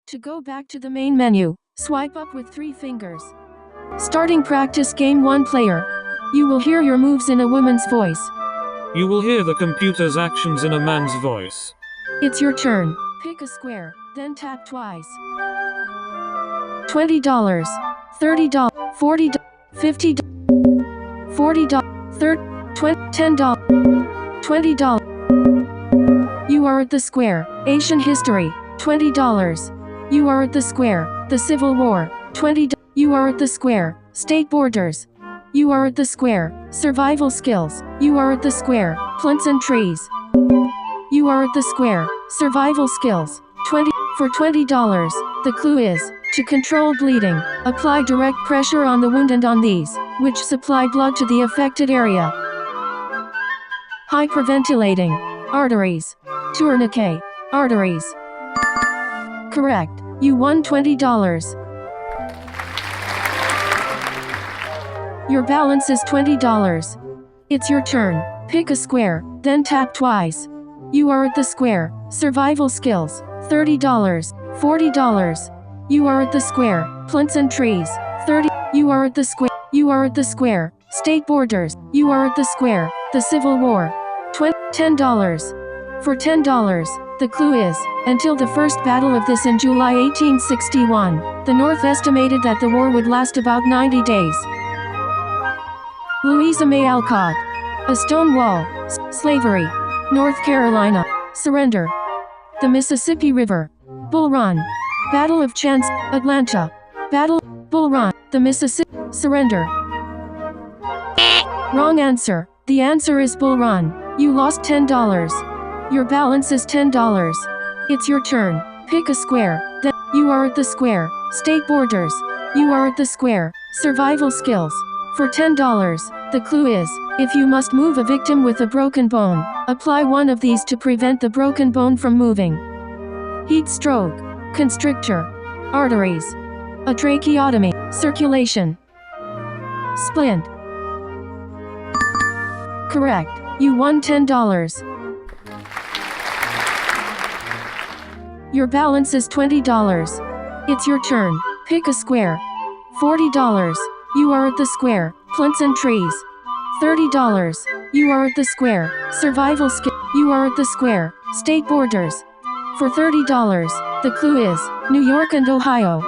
To go back to the main menu, swipe up with 3 fingers. Starting practice game 1 player. You will hear your moves in a woman's voice. You will hear the computer's actions in a man's voice. It's your turn. Pick a square, then tap twice. $20, $30, $40, $50, $40, $30, $10, $20. You are at the square. Asian history, $20. You are at the square. The Civil War, $20. You are at the square. State borders. You are at the square. Survival skills. You are at the square. Plants and trees. You are at the square. Survival skills. For $20. The clue is, to control bleeding, apply direct pressure on the wound and on these, which supply blood to the affected area. Hyperventilating. Arteries. Tourniquet. Arteries. Correct. You won $20. Your balance is $20. It's your turn. Pick a square, then tap twice. You are at the square. Survival skills, $30. $40. You are at the square. Plants and trees, $30. You are at the square. You are at the square. State borders. You are at the square. The Civil War, $10. For $10, the clue is, until the first battle of this in July 1861, the North estimated that the war would last about 90 days. Louisa May Alcott. A Stone Wall. Slavery. North Carolina. Surrender. The Mississippi River. Bull Run. Battle of Chance. Atlanta. Bull Run. The Mississippi. Surrender. Wrong answer. The answer is Bull Run. You lost $10. Your balance is $10. It's your turn. Pick a square. Then, you are at the square. State borders. You are at the square. Survival skills. For $10, the clue is, if you must move a victim with a broken bone, apply one of these to prevent the broken bone from moving. Heat stroke. Constrictor. Arteries. A tracheotomy. Circulation. Splint. Correct. You won $10. Your balance is $20. It's your turn. Pick a square. $40. You are at the square. Plants and trees. $30. You are at the square. Survival skill. You are at the square. State borders. For $30, the clue is, New York and Ohio.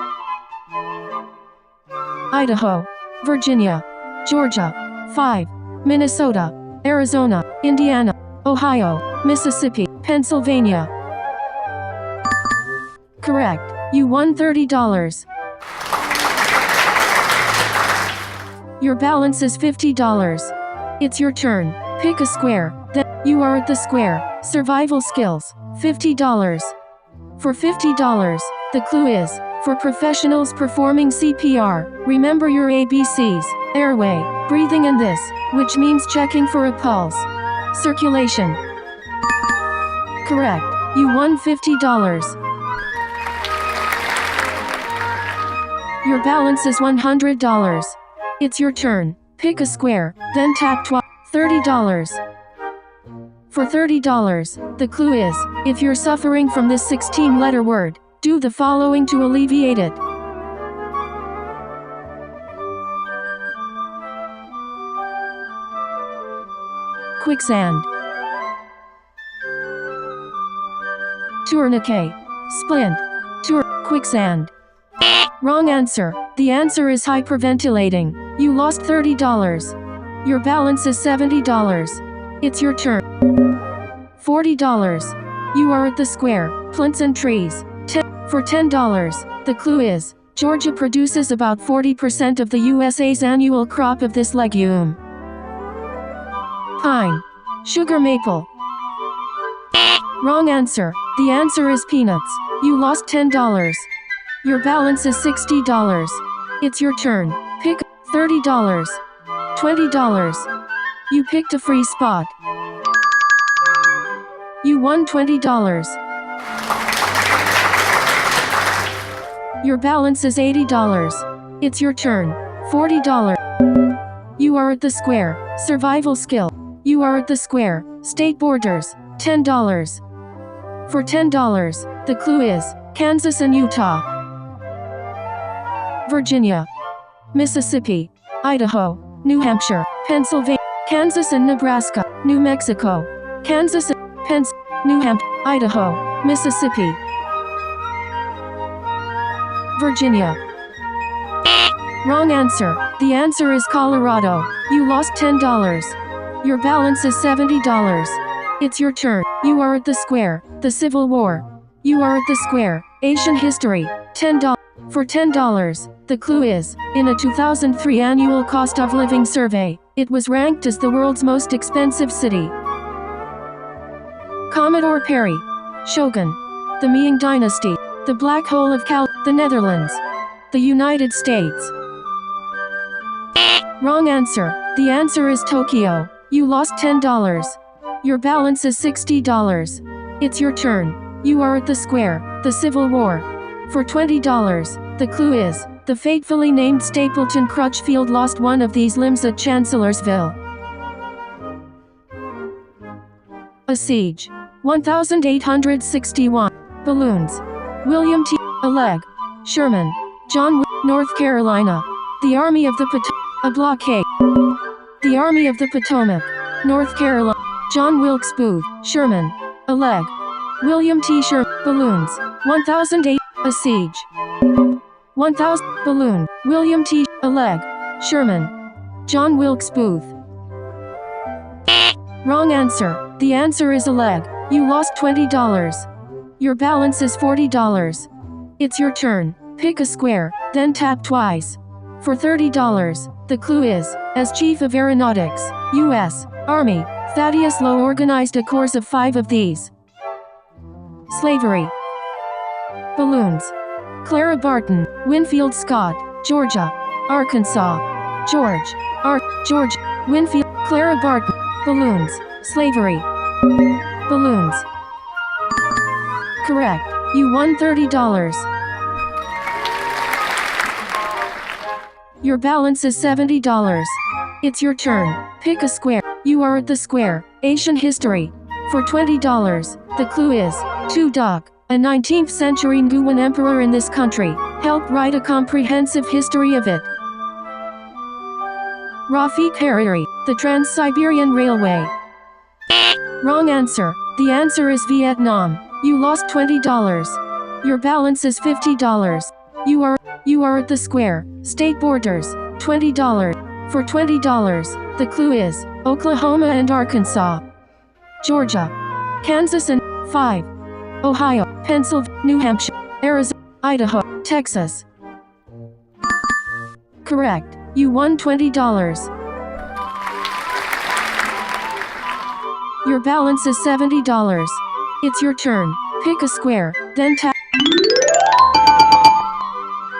Idaho. Virginia. Georgia. 5. Minnesota. Arizona. Indiana. Ohio. Mississippi. Pennsylvania. Correct. You won $30. Your balance is $50. It's your turn. Pick a square. Then, you are at the square. Survival skills, $50. For $50, the clue is, for professionals performing CPR, remember your ABCs, airway, breathing and this, which means checking for a pulse. Circulation. Correct. You won $50. Your balance is $100. It's your turn. Pick a square, then tap twice. $30. For $30, the clue is, if you're suffering from this 16-letter word, do the following to alleviate it. Quicksand. Tourniquet. Splint. Quicksand. Wrong answer. The answer is hyperventilating. You lost $30. Your balance is $70. It's your turn. $40. You are at the square. Plants and trees. For $10, the clue is, Georgia produces about 40% of the USA's annual crop of this legume. Pine. Sugar maple. Wrong answer. The answer is peanuts. You lost $10. Your balance is $60. It's your turn. Pick $30. $20. You picked a free spot. You won $20. Your balance is $80. It's your turn. $40. You are at the square. Survival skill. You are at the square. State borders. $10. For $10, the clue is, Kansas and Utah. Virginia, Mississippi, Idaho, New Hampshire, Pennsylvania, Kansas and Nebraska, New Mexico, Kansas and New Hampshire, Idaho, Mississippi, Virginia. Wrong answer. The answer is Colorado. You lost $10. Your balance is $70. It's your turn. You are at the square. The Civil War. You are at the square. Asian history. $10. For $10, the clue is, in a 2003 annual cost of living survey, it was ranked as the world's most expensive city. Commodore Perry. Shogun. The Ming Dynasty. The Black Hole of the Netherlands. The United States. Wrong answer. The answer is Tokyo. You lost $10. Your balance is $60. It's your turn. You are at the square. The Civil War. For $20, the clue is, the fatefully named Stapleton Crutchfield lost one of these limbs at Chancellorsville. A siege. 1861. Balloons. William T. A leg. Sherman. John. North Carolina. The Army of the A blockade. The Army of the Potomac. North Carolina. John Wilkes Booth. Sherman. A leg. William T. Sherman. Balloons. 1008. A siege. 1000. Balloon. William T. A leg. Sherman. John Wilkes Booth. Wrong answer. The answer is a leg. You lost $20. Your balance is $40. It's your turn. Pick a square, then tap twice. For $30, the clue is, as Chief of Aeronautics, U.S. Army, Thaddeus Lowe organized a corps of 5 of these. Slavery. Balloons. Clara Barton, Winfield Scott, Georgia. Arkansas. George. Winfield. Clara Barton. Balloons. Slavery. Balloons. Correct. You won $30. Your balance is $70. It's your turn. Pick a square. You are at the square. Asian history. For $20, the clue is, Tudok, a 19th century Nguyen emperor in this country, helped write a comprehensive history of it. Rafiq Hariri, the Trans-Siberian Railway. Wrong answer. The answer is Vietnam. You lost $20. Your balance is $50. You are at the square. State borders. $20. For $20, the clue is, Oklahoma and Arkansas. Georgia. Kansas and 5. Ohio. Pennsylvania. New Hampshire. Arizona. Idaho. Texas. Correct. You won $20. Your balance is $70. It's your turn. Pick a square, then tap.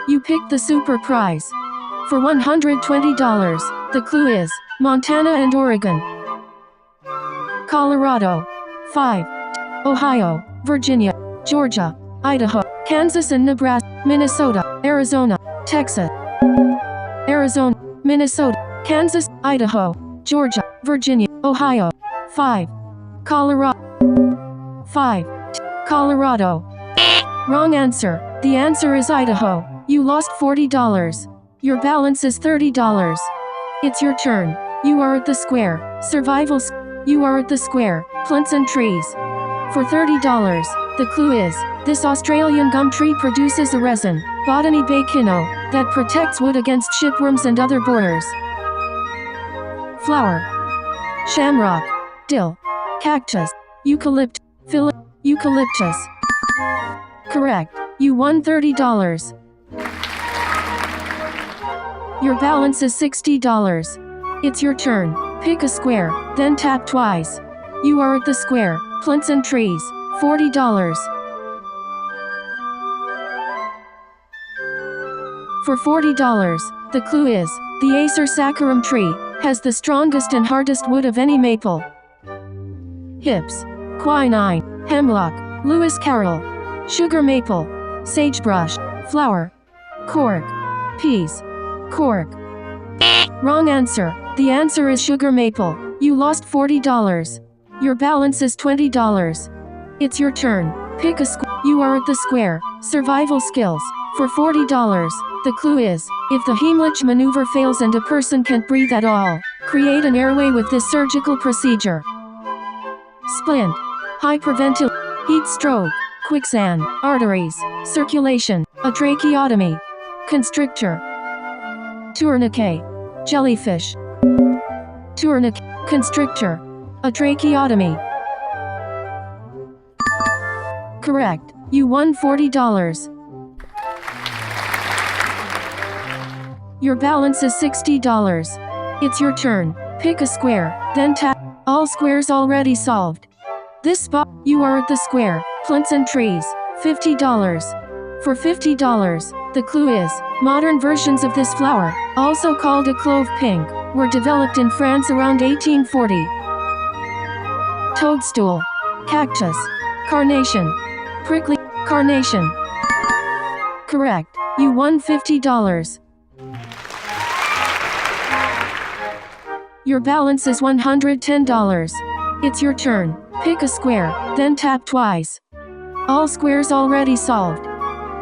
You picked the super prize. For $120, the clue is, Montana and Oregon. Colorado. 5. Ohio, Virginia, Georgia, Idaho, Kansas and Nebraska, Minnesota, Arizona, Texas. Arizona, Minnesota, Kansas, Idaho, Georgia, Virginia, Ohio. 5. Colorado. 5. Colorado. Wrong answer. The answer is Idaho. You lost $40. Your balance is $30. It's your turn. You are at the square. Survival. You are at the square. Plants and trees. For $30, the clue is, this Australian gum tree produces a resin, Botany Bakino, that protects wood against shipworms and other borers. Flower. Shamrock. Dill. Cactus. Eucalypt. Eucalyptus. Correct. You won $30. Your balance is $60. It's your turn. Pick a square, then tap twice. You are at the square. Plants and trees. $40. For $40, the clue is, the Acer saccharum tree has the strongest and hardest wood of any maple. Hips. Quinine. Hemlock. Lewis Carroll. Sugar maple. Sagebrush. Flower. Cork. Peas. Cork. Wrong answer. The answer is sugar maple. You lost $40. Your balance is $20. It's your turn. Pick a square. You are at the square. Survival skills. For $40. The clue is, if the Heimlich maneuver fails and a person can't breathe at all, create an airway with this surgical procedure. Splint. Hyperventilation. Heat stroke. Quicksand. Arteries. Circulation. A tracheotomy. Constrictor. Tourniquet. Jellyfish. Tourniquet. Constrictor. A tracheotomy. Correct. You won $40. Your balance is $60. It's your turn. Pick a square, then tap. All squares already solved. This spot, you are at the square. Plants and trees. $50. For $50, the clue is, modern versions of this flower, also called a clove pink, were developed in France around 1840. Toadstool. Cactus. Carnation. Prickly. Carnation. Correct. You won $50. Your balance is $110. It's your turn. Pick a square, then tap twice. All squares already solved.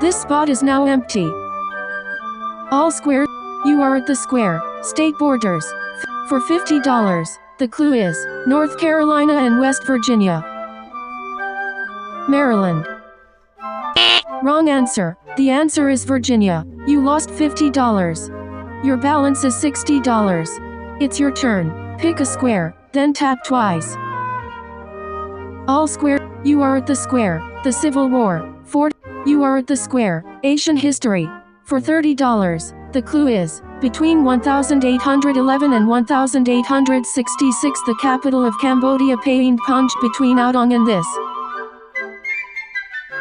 This spot is now empty. All squares. You are at the square. State borders. For $50. The clue is, North Carolina and West Virginia. Maryland. Wrong answer. The answer is Virginia. You lost $50. Your balance is $60. It's your turn. Pick a square, then tap twice. All square. You are at the square. The Civil War. You are at the square. Asian history. For $30. The clue is, between 1811 and 1866 the capital of Cambodia Payin Punch between Outong and this.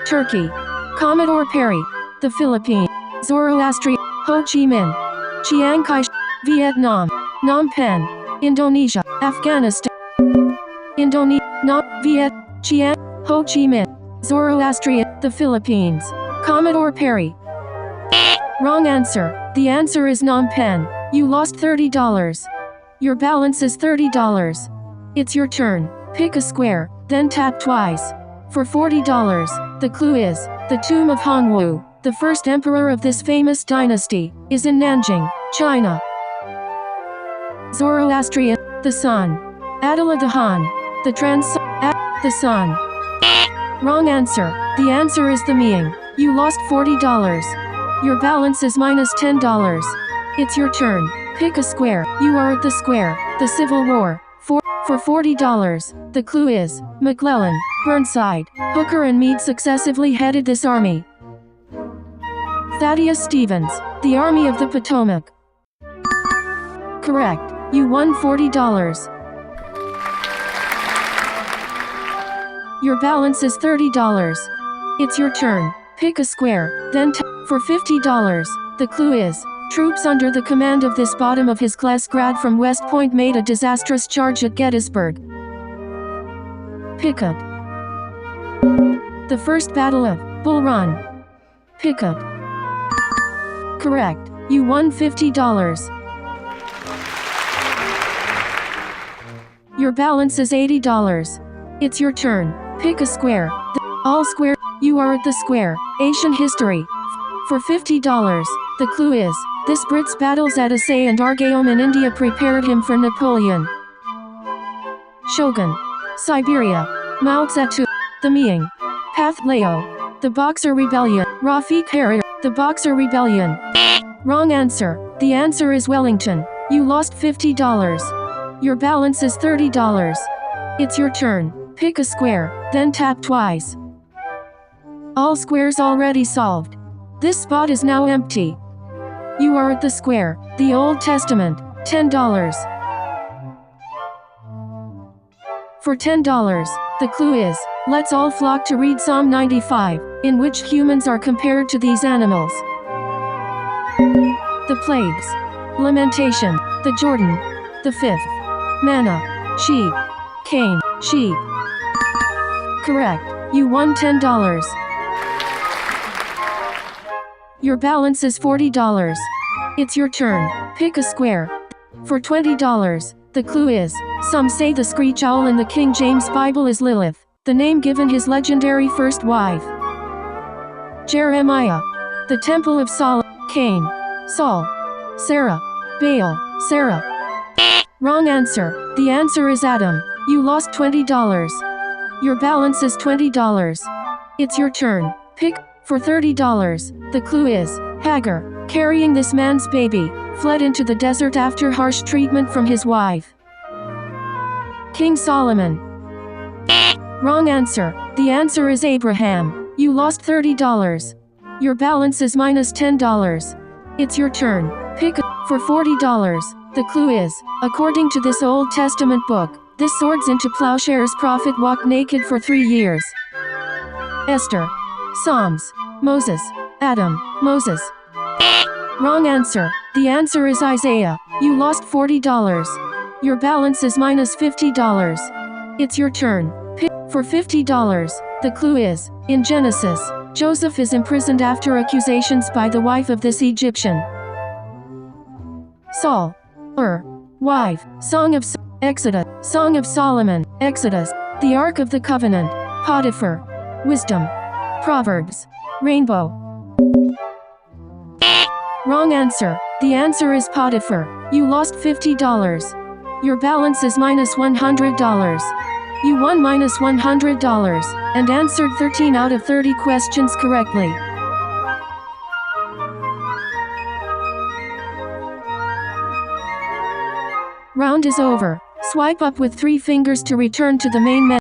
Turkey. Commodore Perry. The Philippines. Zoroastrian. Ho Chi Minh. Chiang Kai-shek. Vietnam. Phnom Penh. Indonesia. Afghanistan. Viet. Chiang. Ho Chi Minh. Zoroastrian. The Philippines. Commodore Perry. Wrong answer. The answer is Phnom Penh. You lost $30. Your balance is $30. It's your turn. Pick a square, then tap twice. For $40, the clue is, the tomb of Hongwu, the first emperor of this famous dynasty, is in Nanjing, China. Zoroastrian. The sun. Attila the Hun. The the sun. Wrong answer. The answer is the Ming. You lost $40. Your balance is minus $10. It's your turn. Pick a square. You are at the square. The Civil War. For $40, the clue is, McClellan, Burnside, Hooker and Meade successively headed this army. Thaddeus Stevens. The Army of the Potomac. Correct. You won $40. Your balance is $30. It's your turn. Pick a square, then for $50, the clue is, troops under the command of this bottom of his class grad from West Point made a disastrous charge at Gettysburg. Pickup. The First Battle of Bull Run. Pickup. Correct. You won $50. Your balance is $80. It's your turn. Pick a square. All square. You are at the square. Asian history. For $50, the clue is, this Brits battles at Assaye and Argaom in India prepared him for Napoleon. Shogun. Siberia. Mao Zedong. The Ming. Path Lao. The Boxer Rebellion. Rafik Hariri. The Boxer Rebellion. Wrong answer. The answer is Wellington. You lost $50. Your balance is $30. It's your turn. Pick a square, then tap twice. All squares already solved. This spot is now empty. You are at the square. The Old Testament. $10. For $10, the clue is, let's all flock to read Psalm 95, in which humans are compared to these animals. The plagues. Lamentation. The Jordan. The fifth. Manna. Sheep. Cain. Sheep. Correct. You won $10. Your balance is $40. It's your turn. Pick a square. For $20, the clue is, some say the screech owl in the King James Bible is Lilith, the name given his legendary first wife. Jeremiah. The Temple of Cain. Saul. Sarah. Baal. Sarah. Wrong answer. The answer is Adam. You lost $20. Your balance is $20. It's your turn. Pick for $30. The clue is Hagar, carrying this man's baby, fled into the desert after harsh treatment from his wife. King Solomon. Wrong answer. The answer is Abraham. You lost $30. Your balance is minus $10. It's your turn. Pick for $40. The clue is, according to this Old Testament book, this swords into plowshares prophet walked naked for 3 years. Esther. Psalms. Moses. Adam. Moses. Wrong answer. The answer is Isaiah. You lost $40. Your balance is minus $50. It's your turn. Pick for $50. The clue is, in Genesis, Joseph is imprisoned after accusations by the wife of this Egyptian. Saul. Wife. Song of Exodus. Song of Solomon. Exodus. The Ark of the Covenant. Potiphar. Wisdom. Proverbs. Rainbow. Wrong answer. The answer is Potiphar. You lost $50. Your balance is minus $100. You won minus $100 and answered 13 out of 30 questions correctly. Round is over. Swipe up with 3 fingers to return to the main menu.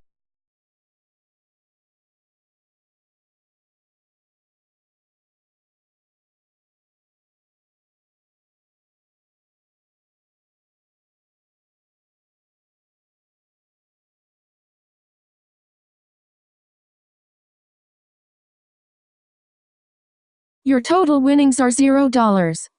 Your total winnings are $0.